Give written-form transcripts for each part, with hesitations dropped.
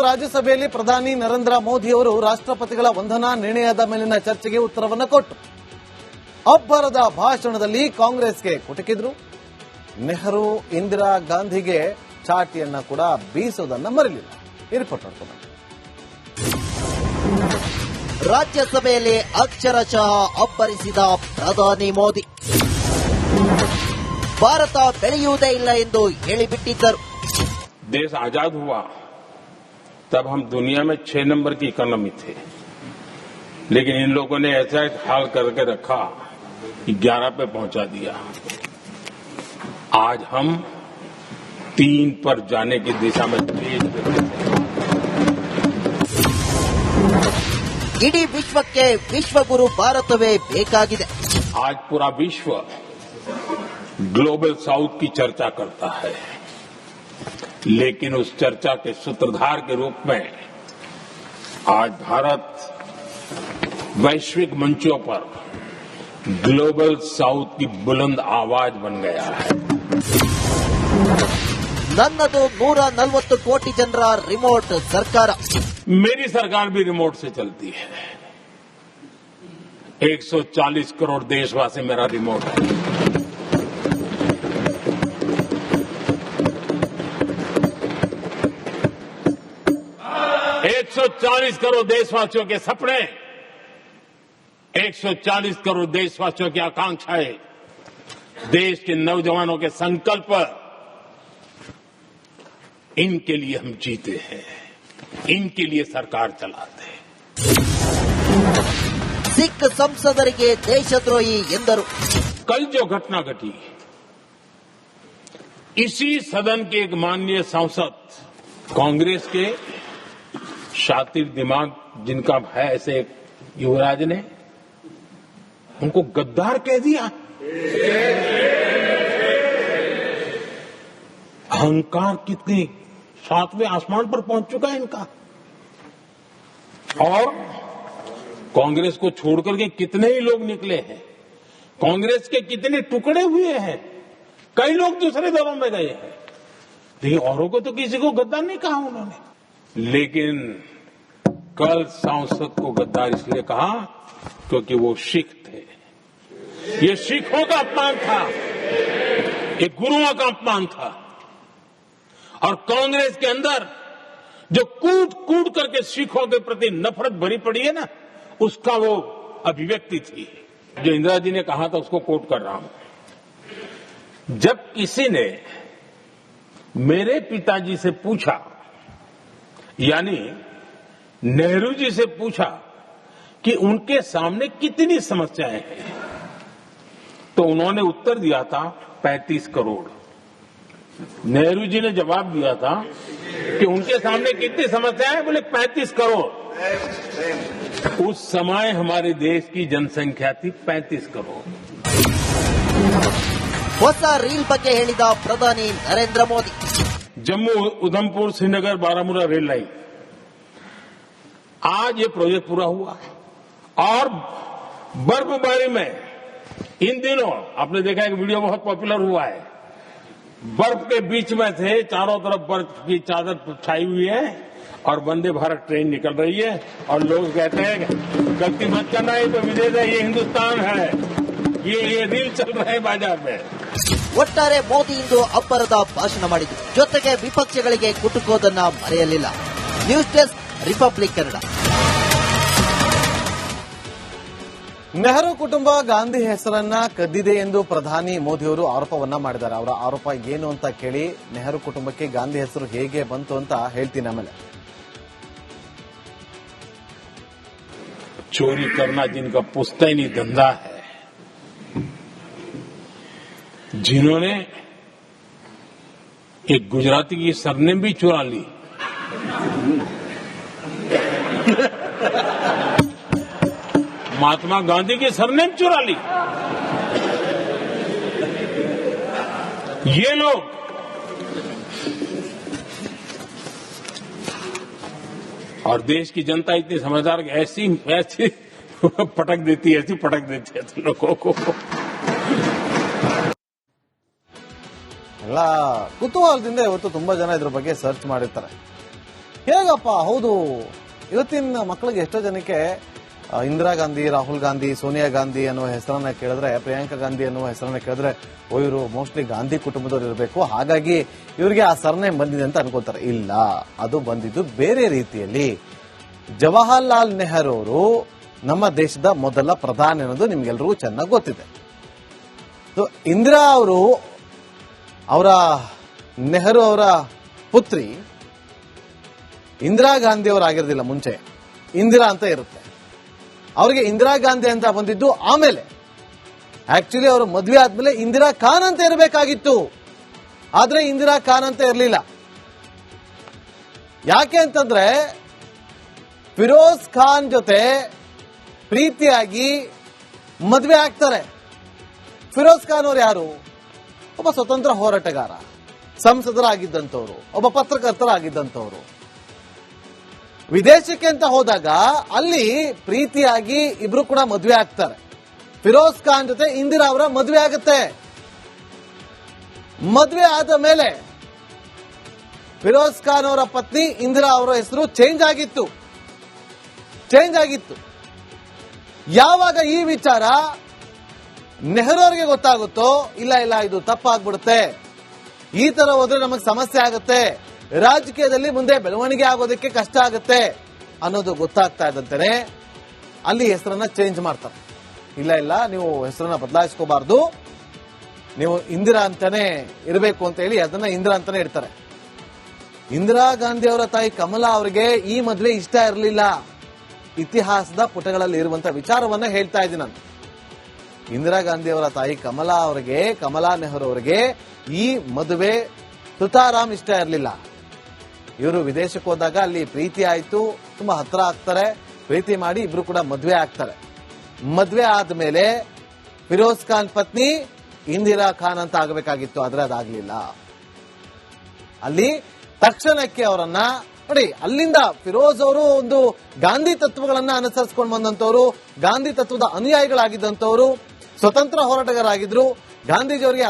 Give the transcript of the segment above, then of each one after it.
ರಾಜ್ಯಸಭೆಯಲ್ಲಿ ಪ್ರಧಾನಿ ನರೇಂದ್ರ ಮೋದಿ ಅವರು ರಾಷ್ಟ್ರಪತಿಗಳ ವಂದನಾ ನಿರ್ಣಯದ ಮೇಲಿನ ಚರ್ಚೆಗೆ ಉತ್ತರವನ್ನು ಕೊಟ್ಟರು. ಅಬ್ಬರದ ಭಾಷಣದಲ್ಲಿ ಕಾಂಗ್ರೆಸ್ಗೆ ಕುಟುಕಿದ್ರು. ನೆಹರು ಇಂದಿರಾ ಗಾಂಧಿಗೆ ಚಾಟಿಯನ್ನ ಕೂಡ ಬೀಸೋದನ್ನ ಮರೆಯಲಿಲ್ಲ. ಈ ರಿಪೋರ್ಟ್ ನೋಡ್ಕೊಂಡು ರಾಜ್ಯಸಭೆಯಲ್ಲಿ ಅಕ್ಷರಶಃ ಅಬ್ಬರಿಸಿದ ಪ್ರಧಾನಿ ಮೋದಿ ಭಾರತ ಬೆಳೆಯುವುದೇ ಇಲ್ಲ ಎಂದು ಹೇಳಿಬಿಟ್ಟಿದ್ದರು. देश आजाद हुआ तब हम दुनिया में 6 नंबर की इकोनॉमी थे, लेकिन इन लोगों ने ऐसा हाल करके रखा कि 11 पे पहुंचा दिया. आज हम 3 पर जाने की दिशा में तेज गति से. ಇಡೀ ವಿಶ್ವಕ್ಕೆ ವಿಶ್ವಗುರು ಭಾರತವೇ ಬೇಕಾಗಿದೆ. आज पूरा विश्व ग्लोबल साउथ की चर्चा करता है, लेकिन उस चर्चा के सूत्रधार के रूप में आज भारत वैश्विक मंचों पर ग्लोबल साउथ की बुलंद आवाज बन गया है. ನನ್ನದು 140 ಕೋಟಿ ಜನರ ರಿಮೋಟ್ ಸರ್ಕಾರ. मेरी सरकार भी रिमोट से चलती है. 140 करोड़ देशवासी मेरा रिमोट है. एक 140 करोड़ देशवासियों के सपने, 140 करोड़ देशवासियों की आकांक्षाएं, देश के नौजवानों के संकल्प, इनके लिए हम जीते हैं, इनके लिए सरकार चलाते हैं. ಸಿಖ್ ಸಂಸದರಿಗೆ ದೇಶದ್ರೋಹಿ ಎಂದರು. कल जो घटना घटी, इसी सदन के एक माननीय सांसद, कांग्रेस के शातिर दिमाग जिनका है ऐसे युवराज ने उनको गद्दार कह दिया. अहंकार कितनी 7वें आसमान पर पहुंच चुका है इनका. और कांग्रेस को छोड़कर के कितने ही लोग निकले हैं, कांग्रेस के कितने टुकड़े हुए हैं, कई लोग दूसरे दलों में गए हैं, लेकिन औरों को तो किसी को गद्दार नहीं कहा उन्होंने. लेकिन कल सांसद को गद्दार इसलिए कहा क्योंकि वो सिख थे. ये सिखों का अपमान था, ये गुरुओं का अपमान था. और कांग्रेस के अंदर जो कूट कूट करके सिखों के प्रति नफरत भरी पड़ी है ना, उसका वो अभिव्यक्ति थी. जो इंदिरा जी ने कहा था उसको कोट कर रहा हूं. जब किसी ने मेरे पिताजी से पूछा, यानी नेहरू जी से पूछा कि उनके सामने कितनी समस्याएं हैं, तो उन्होंने उत्तर दिया था 35 करोड़. नेहरू जी ने जवाब दिया था कि उनके सामने कितनी समस्याएं, बोले 35 करोड़. उस समय हमारे देश की जनसंख्या थी 35 करोड़. ಹೊಸ ರೀಲ್ ಬಗ್ಗೆ ಹೇಳಿದ ಪ್ರಧಾನಿ ನರೇಂದ್ರ ಮೋದಿ. जम्मू उधमपुर श्रीनगर बारामूला रेल लाइन, आज ये प्रोजेक्ट पूरा हुआ. और बर्फबारी में इन दिनों आपने देखा एक वीडियो बहुत पॉपुलर हुआ है, बर्फ के बीच में थे, चारों तरफ बर्फ की चादर छाई हुई है और वंदे भारत ट्रेन निकल रही है और लोग कहते हैं गलती मत करना, ये तो विदेश है, ये हिंदुस्तान है, ये रील चल रहा है बाजार में. ಒಟ್ಟಾರೆ ಮೋದಿ ಇಂದು ಅಬ್ಬರದ ಭಾಷಣ ಮಾಡಿದರು. ಜೊತೆಗೆ ವಿಪಕ್ಷಗಳಿಗೆ ಕುಟುಕೋದನ್ನ ಮರೆಯಲಿಲ್ಲ. News desk, Republic Kannada. Nehru ಕುಟುಂಬ ಗಾಂಧಿ ಹೆಸರನ್ನ ಕದ್ದಿದೆ ಎಂದು ಪ್ರಧಾನಿ ಮೋದಿಯವರು ಆರೋಪವನ್ನ ಮಾಡಿದ್ದಾರೆ. ಅವರ ಆರೋಪ ಏನು ಅಂತ ಕೇಳಿ, ನೆಹರು ಕುಟುಂಬಕ್ಕೆ ಗಾಂಧಿ ಹೆಸರು ಹೇಗೆ ಬಂತು ಅಂತ ಹೇಳ್ತೀನಿ ಆಮೇಲೆ. चोरी करना जिनका पुश्तैनी धंधा है, जिन्होंने एक गुजराती की सरनेम भी चुरा ली, महात्मा गांधी की सरनेम चुरा ली, ये लोग और देश की जनता इतनी समझदार कि ऐसी ऐसी पटक देती है, ऐसी पटक देती है लोगों को. ಎಲ್ಲ ಕುತೂಹಲದಿಂದ ಇವತ್ತು ತುಂಬಾ ಜನ ಇದ್ರ ಬಗ್ಗೆ ಸರ್ಚ್ ಮಾಡಿರ್ತಾರೆ. ಹೇಗಪ್ಪ? ಹೌದು, ಇವತ್ತಿನ ಮಕ್ಕಳಿಗೆ ಎಷ್ಟೋ ಜನಕ್ಕೆ ಇಂದಿರಾ ಗಾಂಧಿ, ರಾಹುಲ್ ಗಾಂಧಿ, ಸೋನಿಯಾ ಗಾಂಧಿ ಅನ್ನುವ ಹೆಸರನ್ನ ಕೇಳಿದ್ರೆ, ಪ್ರಿಯಾಂಕಾ ಗಾಂಧಿ ಅನ್ನುವ ಹೆಸರನ್ನ ಕೇಳಿದ್ರೆ, ಇವರು ಮೋಸ್ಟ್ಲಿ ಗಾಂಧಿ ಕುಟುಂಬದವರು ಇರಬೇಕು, ಹಾಗಾಗಿ ಇವರಿಗೆ ಆ ಸರ್ನೇಮ್ ಬಂದಿದೆ ಅಂತ ಅನ್ಕೋತಾರೆ. ಇಲ್ಲ, ಅದು ಬಂದಿದ್ದು ಬೇರೆ ರೀತಿಯಲ್ಲಿ. ಜವಾಹರ್ಲಾಲ್ ನೆಹರು ಅವರು ನಮ್ಮ ದೇಶದ ಮೊದಲ ಪ್ರಧಾನಿ ಅನ್ನೋದು ನಿಮ್ಗೆಲ್ರಿಗೂ ಚೆನ್ನಾಗಿ ಗೊತ್ತಿದೆ. ಇಂದಿರಾ ಅವರು, ನೆಹರು ಅವರ ಪುತ್ರಿ ಇಂದಿರಾ ಗಾಂಧಿ ಅವರಾಗಿರೋದಿಲ್ಲ. ಮುಂಚೆ ಇಂದಿರಾ ಅಂತ ಇರುತ್ತೆ. ಅವರಿಗೆ ಇಂದಿರಾ ಗಾಂಧಿ ಅಂತ ಬಂದಿದ್ದು ಆಮೇಲೆ. ಆಕ್ಚುಲಿ ಅವರು ಮದುವೆ ಆದ್ಮೇಲೆ ಇಂದಿರಾ ಖಾನ್ ಅಂತ ಇರಬೇಕಾಗಿತ್ತು, ಆದ್ರೆ ಇಂದಿರಾ ಖಾನ್ ಅಂತ ಇರಲಿಲ್ಲ. ಯಾಕೆ ಅಂತಂದ್ರೆ ಫಿರೋಜ್ ಖಾನ್ ಜೊತೆ ಪ್ರೀತಿಯಾಗಿ ಮದುವೆ ಆಗ್ತಾರೆ. ಫಿರೋಜ್ ಖಾನ್ ಅವರು ಯಾರು? ಒಬ್ಬ ಸ್ವತಂತ್ರ ಹೋರಾಟಗಾರ, ಸಂಸದರಾಗಿದ್ದಂಥವ್ರು, ಒಬ್ಬ ಪತ್ರಕರ್ತರಾಗಿದ್ದಂಥವ್ರು. ವಿದೇಶಕ್ಕೆ ಅಂತ ಹೋದಾಗ ಅಲ್ಲಿ ಪ್ರೀತಿಯಾಗಿ ಇಬ್ರು ಕೂಡ ಮದುವೆ ಆಗ್ತಾರೆ. ಫಿರೋಜ್ ಖಾನ್ ಜೊತೆ ಇಂದಿರಾ ಅವರ ಮದುವೆ ಆಗುತ್ತೆ. ಮದುವೆ ಆದ ಮೇಲೆ ಫಿರೋಜ್ ಖಾನ್ ಅವರ ಪತ್ನಿ ಇಂದಿರಾ ಅವರ ಹೆಸರು ಚೇಂಜ್ ಆಗಿತ್ತು. ಯಾವಾಗ ಈ ವಿಚಾರ ನೆಹರು ಅವರಿಗೆ ಗೊತ್ತಾಗುತ್ತೋ, ಇಲ್ಲ ಇದು ತಪ್ಪಾಗ್ಬಿಡುತ್ತೆ, ಈ ತರ ಹೋದ್ರೆ ನಮಗೆ ಸಮಸ್ಯೆ ಆಗುತ್ತೆ, ರಾಜಕೀಯದಲ್ಲಿ ಮುಂದೆ ಬೆಳವಣಿಗೆ ಆಗೋದಕ್ಕೆ ಕಷ್ಟ ಆಗುತ್ತೆ ಅನ್ನೋದು ಗೊತ್ತಾಗ್ತಾ ಇದ್ದಂತೆ ಅಲ್ಲಿ ಹೆಸರನ್ನ ಚೇಂಜ್ ಮಾಡ್ತಾರೆ. ಇಲ್ಲ ನೀವು ಹೆಸರನ್ನ ಬದಲಾಯಿಸ್ಕೋಬಾರ್ದು, ನೀವು ಇಂದಿರಾ ಅಂತಾನೆ ಇರಬೇಕು ಅಂತ ಹೇಳಿ ಅದನ್ನ ಇಂದಿರಾ ಅಂತಾನೆ ಇಡ್ತಾರೆ. ಇಂದಿರಾ ಗಾಂಧಿ ಅವರ ತಾಯಿ ಕಮಲಾ ಅವರಿಗೆ ಈ ಮದುವೆ ಇಷ್ಟ ಇರಲಿಲ್ಲ. ಇತಿಹಾಸದ ಪುಟಗಳಲ್ಲಿ ಇರುವಂತಹ ವಿಚಾರವನ್ನ ಹೇಳ್ತಾ ಇದ್ದೀನಿ ನಾನು. ಇಂದಿರಾ ಗಾಂಧಿ ಅವರ ತಾಯಿ ಕಮಲಾ ನೆಹರು ಅವರಿಗೆ ಈ ಮದುವೆ ತುತಾರಾಮ್ ಇಷ್ಟ ಇರಲಿಲ್ಲ. ಇವರು ವಿದೇಶಕ್ಕೆ ಹೋದಾಗ ಅಲ್ಲಿ ಪ್ರೀತಿ ಆಯ್ತು, ತುಂಬಾ ಹತ್ರ ಆಗ್ತಾರೆ, ಪ್ರೀತಿ ಮಾಡಿ ಇಬ್ರು ಕೂಡ ಮದುವೆ ಆಗ್ತಾರೆ. ಮದುವೆ ಆದ್ಮೇಲೆ ಫಿರೋಜ್ ಖಾನ್ ಪತ್ನಿ ಇಂದಿರಾ ಖಾನ್ ಅಂತ ಆಗಬೇಕಾಗಿತ್ತು, ಆದ್ರೆ ಅದಾಗ್ಲಿಲ್ಲ. ಅಲ್ಲಿ ತಕ್ಷಣಕ್ಕೆ ಅವರನ್ನ ನೋಡಿ, ಅಲ್ಲಿಂದ ಫಿರೋಜ್ ಅವರು ಒಂದು ಗಾಂಧಿ ತತ್ವಗಳನ್ನ ಅನುಸರಿಸಿಕೊಂಡು ಬಂದಂತವರು, ಗಾಂಧಿ ತತ್ವದ ಅನುಯಾಯಿಗಳಾಗಿದ್ದಂತವರು, ಸ್ವತಂತ್ರ ಹೋರಾಟಗಾರರಾಗಿದ್ರು, ಗಾಂಧೀಜಿಯವರಿಗೆ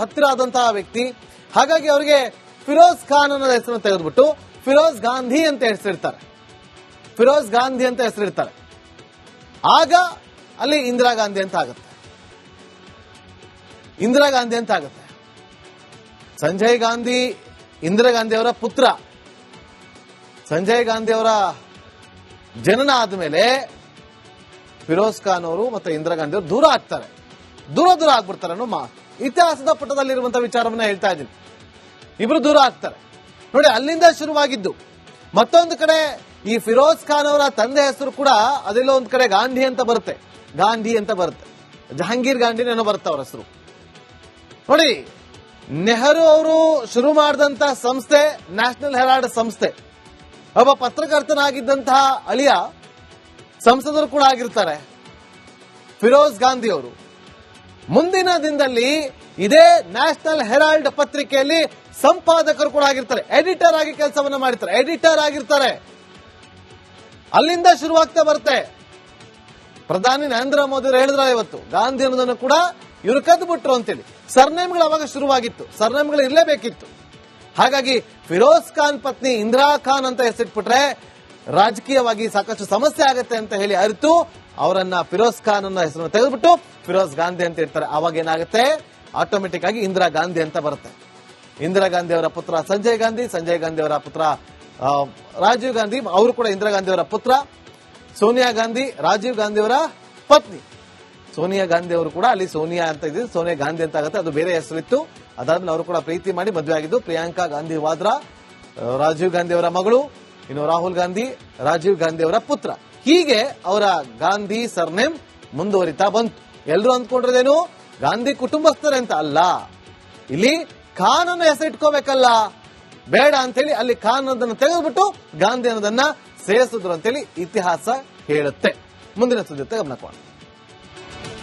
ಹತ್ತಿರ ಆದಂತಹ ವ್ಯಕ್ತಿ. ಹಾಗಾಗಿ ಅವರಿಗೆ ಫಿರೋಜ್ ಖಾನ್ ಅನ್ನೋ ಹೆಸರನ್ನು ತೆಗೆದುಬಿಟ್ಟು ಫಿರೋಜ್ ಗಾಂಧಿ ಅಂತ ಹೆಸರಿಡ್ತಾರೆ. ಆಗ ಅಲ್ಲಿ ಇಂದಿರಾ ಗಾಂಧಿ ಅಂತ ಆಗುತ್ತೆ. ಸಂಜಯ್ ಗಾಂಧಿ ಇಂದಿರಾ ಗಾಂಧಿ ಅವರ ಪುತ್ರ. ಸಂಜಯ್ ಗಾಂಧಿ ಅವರ ಜನನ ಆದ್ಮೇಲೆ ಫಿರೋಜ್ ಖಾನ್ ಅವರು ಮತ್ತೆ ಇಂದಿರಾ ಗಾಂಧಿ ಅವರು ದೂರ ಆಗ್ಬಿಡ್ತಾರೆ ಅನ್ನೋ ಇತಿಹಾಸದ ಪುಟದಲ್ಲಿರುವಂತಹ ವಿಚಾರವನ್ನ ಹೇಳ್ತಾ ಇದ್ದೀನಿ. ಇಬ್ರು ದೂರ ಆಗ್ತಾರೆ ನೋಡಿ, ಅಲ್ಲಿಂದ ಶುರುವಾಗಿದ್ದು. ಮತ್ತೊಂದು ಕಡೆ ಈ ಫಿರೋಜ್ ಖಾನ್ ಅವರ ತಂದೆ ಹೆಸರು ಕೂಡ ಅದೆಲ್ಲೋ ಒಂದ್ ಕಡೆ ಗಾಂಧಿ ಅಂತ ಬರುತ್ತೆ, ಜಹಾಂಗೀರ್ ಗಾಂಧಿನೇನೋ ಬರುತ್ತೆ ಅವರ ಹೆಸರು. ನೋಡಿ, ನೆಹರು ಅವರು ಶುರು ಮಾಡಿದಂತ ಸಂಸ್ಥೆ ನ್ಯಾಷನಲ್ ಹೆರಾಲ್ಡ್ ಸಂಸ್ಥೆ. ಒಬ್ಬ ಪತ್ರಕರ್ತನಾಗಿದ್ದಂತಹ ಅಳಿಯ ಸಂಸದರು ಕೂಡ ಆಗಿರ್ತಾರೆ ಫಿರೋಜ್ ಗಾಂಧಿ ಅವರು. ಮುಂದಿನ ದಿನದಲ್ಲಿ ಇದೇ ನ್ಯಾಷನಲ್ ಹೆರಾಲ್ಡ್ ಪತ್ರಿಕೆಯಲ್ಲಿ ಸಂಪಾದಕರು ಕೂಡ ಆಗಿರ್ತಾರೆ, ಎಡಿಟರ್ ಆಗಿ ಕೆಲಸವನ್ನ ಮಾಡಿರ್ತಾರೆ. ಅಲ್ಲಿಂದ ಶುರುವಾಗ್ತಾ ಬರುತ್ತೆ. ಪ್ರಧಾನಿ ನರೇಂದ್ರ ಮೋದಿ ಅವರು ಹೇಳಿದ್ರ ಇವತ್ತು ಗಾಂಧಿ ಅನ್ನೋದನ್ನು ಕೂಡ ಇವರು ಕದ್ದು ಬಿಟ್ರು ಅಂತೇಳಿ. ಸರ್ನೇಮ್ಗಳು ಅವಾಗ ಶುರುವಾಗಿತ್ತು, ಸರ್ನೇಮ್ಗಳು ಇರಲೇಬೇಕಿತ್ತು. ಹಾಗಾಗಿ ಫಿರೋಜ್ ಖಾನ್ ಪತ್ನಿ ಇಂದಿರಾ ಖಾನ್ ಅಂತ ಹೆಸರಿಟ್ಬಿಟ್ರೆ ರಾಜಕೀಯವಾಗಿ ಸಾಕಷ್ಟು ಸಮಸ್ಯೆ ಆಗುತ್ತೆ ಅಂತ ಹೇಳಿ ಅರಿತು ಅವರನ್ನ ಫಿರೋಜ್ ಖಾನ್ ಅನ್ನೋ ಹೆಸರನ್ನು ತೆಗೆದುಬಿಟ್ಟು ಫಿರೋಜ್ ಗಾಂಧಿ ಅಂತ ಇರ್ತಾರೆ. ಅವಾಗ ಏನಾಗುತ್ತೆ, ಆಟೋಮೆಟಿಕ್ ಆಗಿ ಇಂದಿರಾ ಗಾಂಧಿ ಅಂತ ಬರುತ್ತೆ. ಇಂದಿರಾ ಗಾಂಧಿ ಅವರ ಪುತ್ರ ಸಂಜಯ್ ಗಾಂಧಿ ಅವರ ಪುತ್ರ ರಾಜೀವ್ ಗಾಂಧಿ, ಅವರು ಕೂಡ ಇಂದಿರಾ ಗಾಂಧಿ ಅವರ ಪುತ್ರ. ಸೋನಿಯಾ ಗಾಂಧಿ ರಾಜೀವ್ ಗಾಂಧಿ ಅವರ ಪತ್ನಿ. ಸೋನಿಯಾ ಗಾಂಧಿ ಅವರು ಕೂಡ ಅಲ್ಲಿ ಸೋನಿಯಾ ಅಂತ ಇದ್ದು ಸೋನಿಯಾ ಗಾಂಧಿ ಅಂತ ಆಗುತ್ತೆ, ಅದು ಬೇರೆ ಹೆಸರಿತ್ತು. ಅದಾದ್ಮೇಲೆ ಅವರು ಕೂಡ ಪ್ರೀತಿ ಮಾಡಿ ಮದುವೆ ಆಗಿದ್ದು. ಪ್ರಿಯಾಂಕಾ ಗಾಂಧಿ ವಾದ್ರಾ ರಾಜೀವ್ ಗಾಂಧಿ ಅವರ ಮಗಳು, ಇನ್ನು ರಾಹುಲ್ ಗಾಂಧಿ ರಾಜೀವ್ ಗಾಂಧಿ ಅವರ ಪುತ್ರ. ಹೀಗೆ ಅವರ ಗಾಂಧಿ ಸರ್ನೇಮ್ ಮುಂದುವರಿತಾ ಬಂತು. ಎಲ್ಲರೂ ಅಂದ್ಕೊಂಡಿರೋದೇನು, ಗಾಂಧಿ ಕುಟುಂಬಸ್ಥರೇ ಅಂತ ಅಲ್ಲ, ಇಲ್ಲಿ ಖಾನ್ ಅನ್ನು ಹೆಸರಿಟ್ಕೋಬೇಕಲ್ಲ, ಬೇಡ ಅಂತೇಳಿ ಅಲ್ಲಿ ಖಾನ್ ಅನ್ನೋದನ್ನ ತೆಗೆದುಬಿಟ್ಟು ಗಾಂಧಿ ಅನ್ನೋದನ್ನ ಸೇರಿಸಿದ್ರು ಅಂತೇಳಿ ಇತಿಹಾಸ ಹೇಳುತ್ತೆ. ಮುಂದಿನ ಸುದ್ದಿ ಗಮನ ಕೊಡೋಣ.